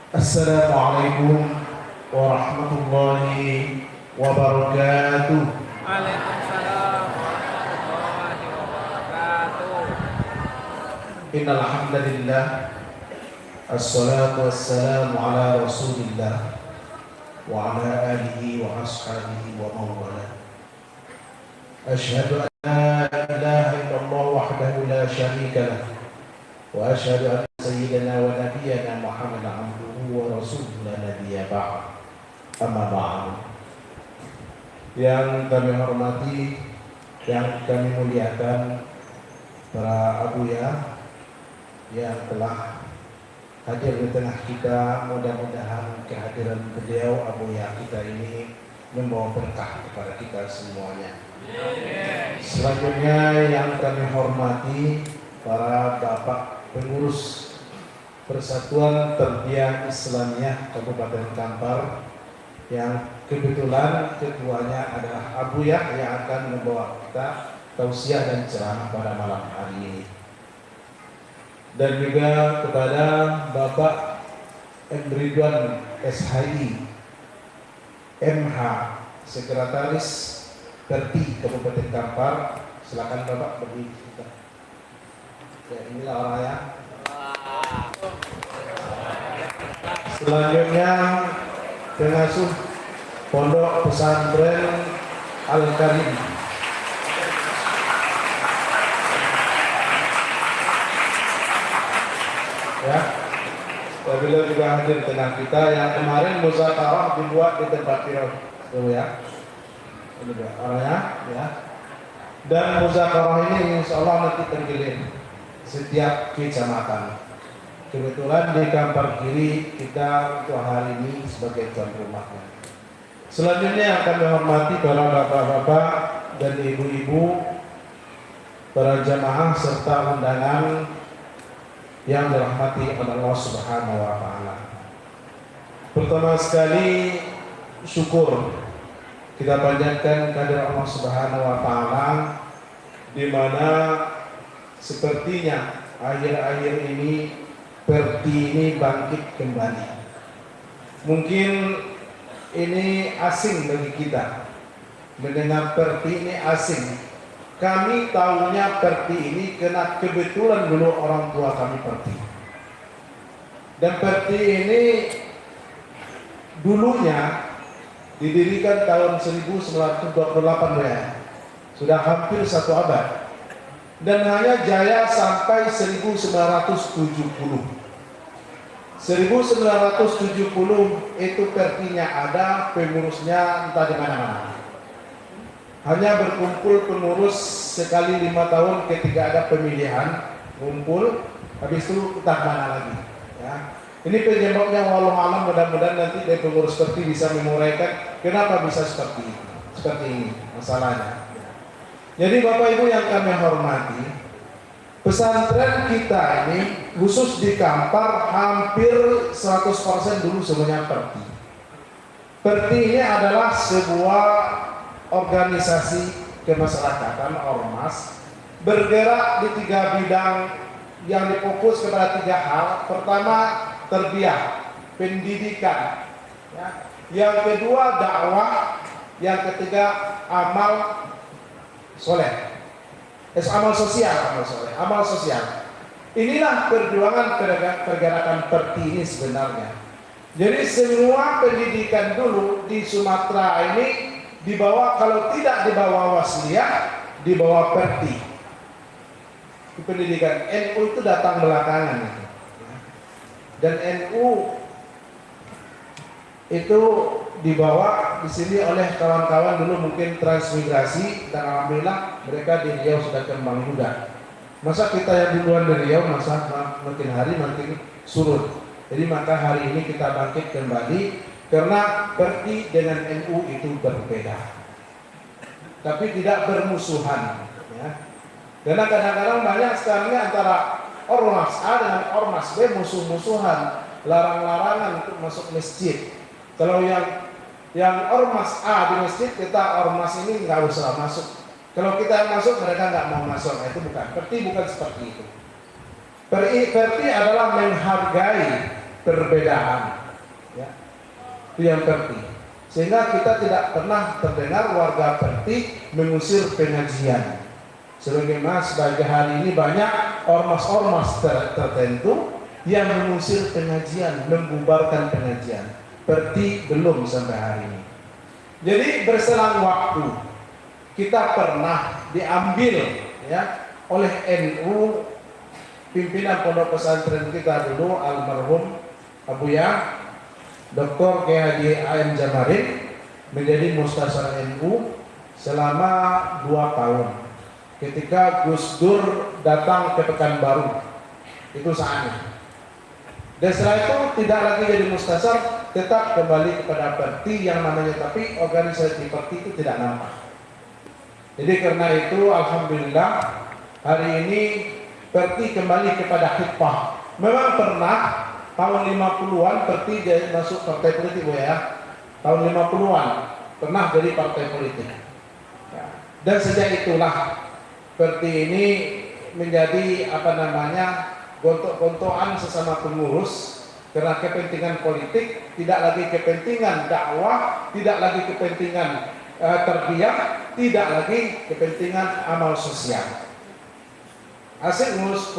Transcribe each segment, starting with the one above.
Assalamualaikum warahmatullahi wabarakatuh. Waalaikumsalam warahmatullahi wabarakatuh. Innal hamdalillah assalatu wassalamu ala Rasulillah wa ala alihi wa ashabihi wa mawala. Asyhadu an la ilaha illallah wahdahu la syarika lah wa asyhadu anna sayyidana wa nabiyyana Muhammadan abduhu wa rasuluhu la nabiyya ba'd. Amma ba'd. Yang kami hormati, yang kami muliakan para abuya yang telah hadir di tengah kita. Mudah-mudahan kehadiran beliau abuya kita ini membawa berkah kepada kita semuanya. Selanjutnya yang kami hormati para bapak pengurus Persatuan Tarbiyah Islamiyah Kabupaten Kampar, yang kebetulan ketuanya adalah abuya yang akan membawa kita tausiah dan ceramah pada malam hari ini. Dan juga kepada Bapak M. Ridwan SHI MH, Sekretaris Perti Kabupaten Kampar. Silakan Bapak berdiri. Ya, inilah orangnya. Selanjutnya pengasuh Pondok Pesantren Al-Karim. Ya, beliau juga hadir di tengah kita. Yang kemarin muzakarah dibuat di tempat beliau, ya. Ini dia orangnya, ya. Dan muzakarah ini insya Allah nanti tergilir setiap kecamatan. Kebetulan di Kampar Kiri kita untuk hari ini sebagai tuan rumahnya. Selanjutnya yang kami hormati para bapak-bapak dan ibu-ibu, para jamaah serta undangan yang dirahmati oleh Allah Subhanahu wa taala. Pertama sekali syukur kita panjatkan kehadirat Allah Subhanahu wa taala, di mana sepertinya akhir-akhir ini Perti ini bangkit kembali. Mungkin ini asing bagi kita, mendengar Perti ini asing. Kami tahunya Perti ini karena kebetulan dulu orang tua kami Perti. Dan Perti ini dulunya didirikan tahun 1928 ya. Sudah hampir 1 abad. Dan hanya jaya sampai 1970. 1970 itu Pertinya ada, pengurusnya entah di mana-mana. Hanya berkumpul pengurus sekali 5 tahun ketika ada pemilihan, kumpul, habis itu entah mana lagi. Ya. Ini penyebabnya walau alam, mudah-mudahan nanti dari pengurus Perti bisa menguraikan kenapa bisa seperti ini masalahnya. Jadi Bapak Ibu yang kami hormati, pesantren kita ini khusus di Kampar hampir 100% dulu semuanya Perti. Perti ini adalah sebuah organisasi kemasyarakatan ormas, bergerak di 3 bidang yang difokus kepada 3 hal. Pertama, tarbiyah, pendidikan, ya. Yang kedua, dakwah. Yang ketiga, amal soleh. Amal sosial. Inilah perjuangan pergerakan Perti ini sebenarnya. Jadi semua pendidikan dulu di Sumatera ini dibawa, kalau tidak dibawa Wasliyah, dibawa Perti. Pendidikan NU itu datang belakangan. Dan NU itu dibawa di sini oleh kawan-kawan dulu mungkin transmigrasi, dan alhamdulillah mereka di Riau sudah kembang juga. Masa kita yang duluan dari Riau, masa makin hari makin surut. Jadi maka hari ini kita bangkit kembali karena Perti dengan NU itu berbeda, tapi tidak bermusuhan. Ya. Karena kadang-kadang banyak sekali antara ormas A dengan ormas B musuh-musuhan, larang-larangan untuk masuk masjid. Kalau yang ormas A di masjid, kita ormas ini nggak usah masuk. Kalau kita masuk, mereka nggak mau masuk. Nah, itu bukan. Perti bukan seperti itu. Perti adalah menghargai perbedaan. Ya. Itu yang Perti. Sehingga kita tidak pernah terdengar warga Perti mengusir pengajian. Sebagaimana sebagai hari ini banyak ormas-ormas tertentu yang mengusir pengajian, membubarkan pengajian. Perti belum sampai hari ini. Jadi berselang waktu kita pernah diambil ya oleh NU, pimpinan pondok pesantren kita dulu almarhum Abuya Dr. Kiai Haji A.M. Jamarin menjadi Mustasar NU selama 2 tahun. Ketika Gus Dur datang ke Pekanbaru, itu saatnya. Dan setelah itu tidak lagi jadi Mustasar, tetap kembali kepada Perti yang namanya, tapi organisasi Perti itu tidak nampak. Jadi karena itu alhamdulillah hari ini Perti kembali kepada hikmah. Memang pernah tahun 50-an Perti masuk partai politik ya. Tahun 50-an pernah jadi partai politik. Ya. Dan sejak itulah Perti ini menjadi gontok-gontokan sesama pengurus karena kepentingan politik, tidak lagi kepentingan dakwah, tidak lagi kepentingan terbiak, tidak lagi kepentingan amal sosial. Asik ngurus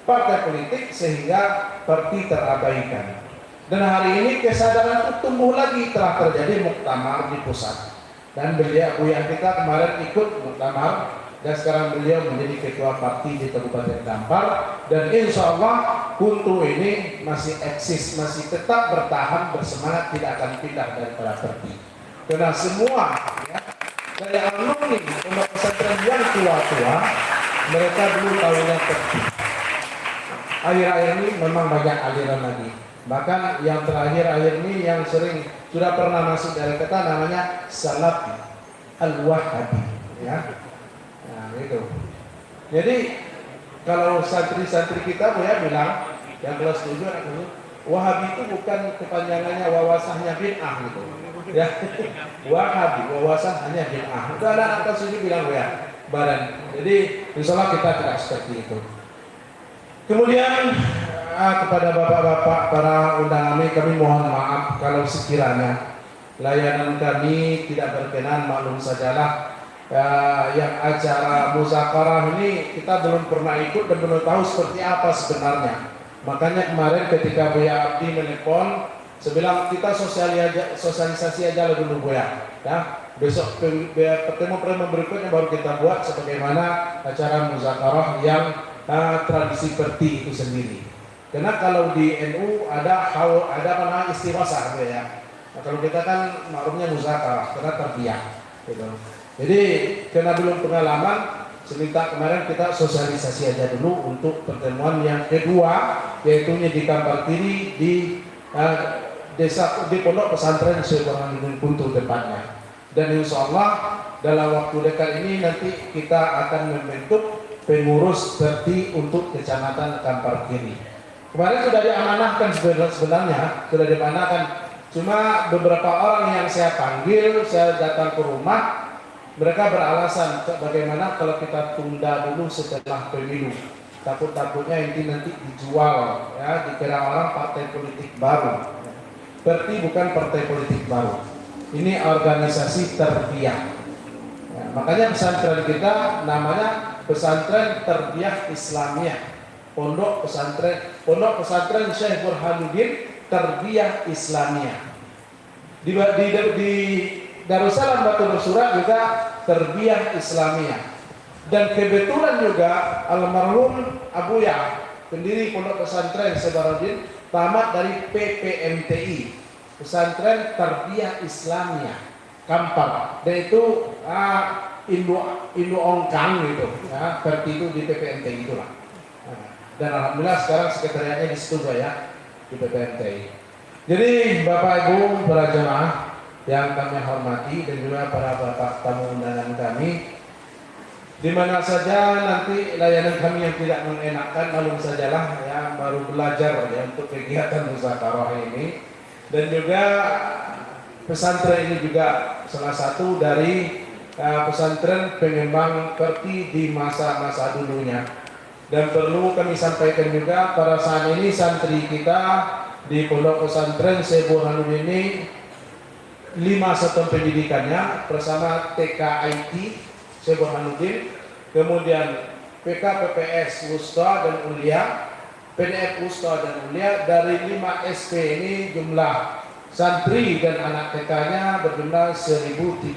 partai politik sehingga Perti terabaikan. Dan hari ini kesadaran itu tumbuh lagi, telah terjadi muktamar di pusat. Dan beliau Buya kita kemarin ikut muktamar dan sekarang beliau menjadi ketua parti di Kabupaten Kampar, dan insya Allah Kuntu ini masih eksis, masih tetap bertahan, bersemangat, tidak akan pindah daripada Perti. Karena semua ya, dari alumni pondok pesantren yang tua-tua, mereka dulu tahunya Perti. Akhir-akhir ini memang banyak aliran lagi. Bahkan yang terakhir-akhir ini yang sering sudah pernah masuk dari kata namanya Salafi Al-Wahabi ya. Nah itu. Jadi kalau santri-santri kita ya bilang yang kelas 7 Wahabi itu bukan kepanjangannya wawasahnya bid'ah gitu. Ya. Wahabi wawasan hanya bid'ah. Itu ada anak kelas 7 bilang ya badan. Jadi insyaallah kita tidak seperti itu. Kemudian kepada bapak-bapak para undangan kami mohon maaf kalau sekiranya layanan kami tidak berkenan, maklum sajalah. Yang acara muzakarah ini kita belum pernah ikut dan belum tahu seperti apa sebenarnya. Makanya kemarin ketika Buya Abdi menelpon, saya bilang kita sosialisasi aja dulu Buya. Ya, besok pertemuan berikutnya baru kita buat sebagaimana acara muzakarah yang tradisi Perti itu sendiri. Karena kalau di NU ada istighosah ya. Nah, kalau kita kan maklumnya muzakarah karena terbiak gitu. Jadi karena belum pengalaman, seminta kemarin kita sosialisasi aja dulu untuk pertemuan yang kedua, yaitu di Kampar Kiri di desa di pondok pesantren Syekh Burhanuddin Kuntu depannya. Dan insya Allah dalam waktu dekat ini nanti kita akan membentuk pengurus Perti untuk kecamatan Kampar Kiri. Kemarin sudah diamanahkan sebenarnya sudah diamanahkan. Cuma beberapa orang yang saya panggil, saya datang ke rumah. Mereka beralasan bagaimana kalau kita tunda dulu setelah pemilu. Takut-takutnya ini nanti dijual, ya, dikira orang partai politik baru. Perti bukan partai politik baru. Ini organisasi terbiak. Ya, makanya pesantren kita namanya Pesantren Terbiak Islamiyah. Pondok pesantren Syekh Burhanuddin Terbiak Islamiyah. Di Darussalam Batu Bersurat juga Terbiak Islamiyah. Dan kebetulan juga almarhum Abuya, pendiri Pondok Pesantren Syekh Burhanuddin, tamat dari PPMTI, Pesantren Terbiak Islamiyah Kampar. Dan itu Indo Ongkang gitu, ya, Perti itu di PPMTI itulah. Dan alhamdulillah sekarang sekretariatnya di situ ya, di PPMTI. Jadi Bapak Ibu para jemaah yang kami hormati dan juga para bapak tamu undangan kami, di mana saja nanti layanan kami yang tidak mengenakan, maklum sajalah ya, baru belajar ya untuk kegiatan muzakarah ini. Dan juga pesantren ini juga salah satu dari pesantren pengembang Perti di masa-masa dulunya. Dan perlu kami sampaikan juga pada saat ini santri kita di Pondok Pesantren Syekh Burhanuddin ini 5 satuan pendidikannya bersama TKIT Syekh Burhanuddin, kemudian PKPPS Wusta dan Ulia, PDF Wusta dan Ulia. Dari 5 SP ini jumlah santri dan anak TK-nya berjumlah 1.330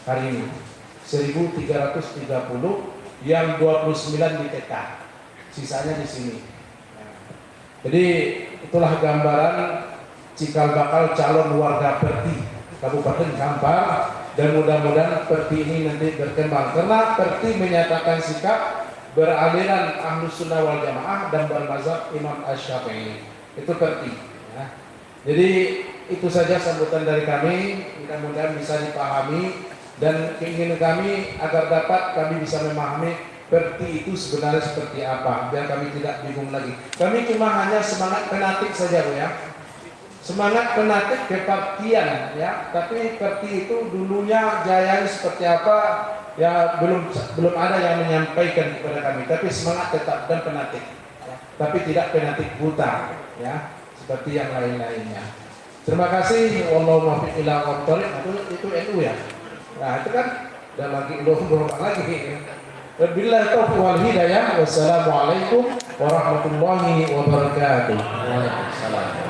hari ini, 1.330 yang 29 di TK, sisanya di sini. Jadi itulah gambaran cikal bakal calon warga Perti Kabupaten Kampar, dan mudah-mudahan Perti ini nanti berkembang karena Perti menyatakan sikap beraliran Ahlus Sunnah wal Jamaah dan bermazhab Imam Asy-Syafi'i. Itu Perti. Ya. Jadi itu saja sambutan dari kami, mudah-mudahan bisa dipahami, dan keinginan kami agar dapat kami bisa memahami Perti itu sebenarnya seperti apa, biar kami tidak bingung lagi. Kami cuma hanya semangat penatik saja, Bu, ya. Semangat penatik kepartian, ya, tapi Perti itu dulunya jayanya seperti apa ya belum ada yang menyampaikan kepada kami, tapi semangat tetap dan penatik, ya. Tapi tidak penatik buta, ya, seperti yang lain-lainnya. Terima kasih. Wallahu muwaffiq ila aqwamit thoriq. Itu NU, ya. Nah itu kan dan lagi belum lagi. Wabillahi taufiq wal hidayah. Wassalamualaikum warahmatullahi wabarakatuh. Waalaikumsalam.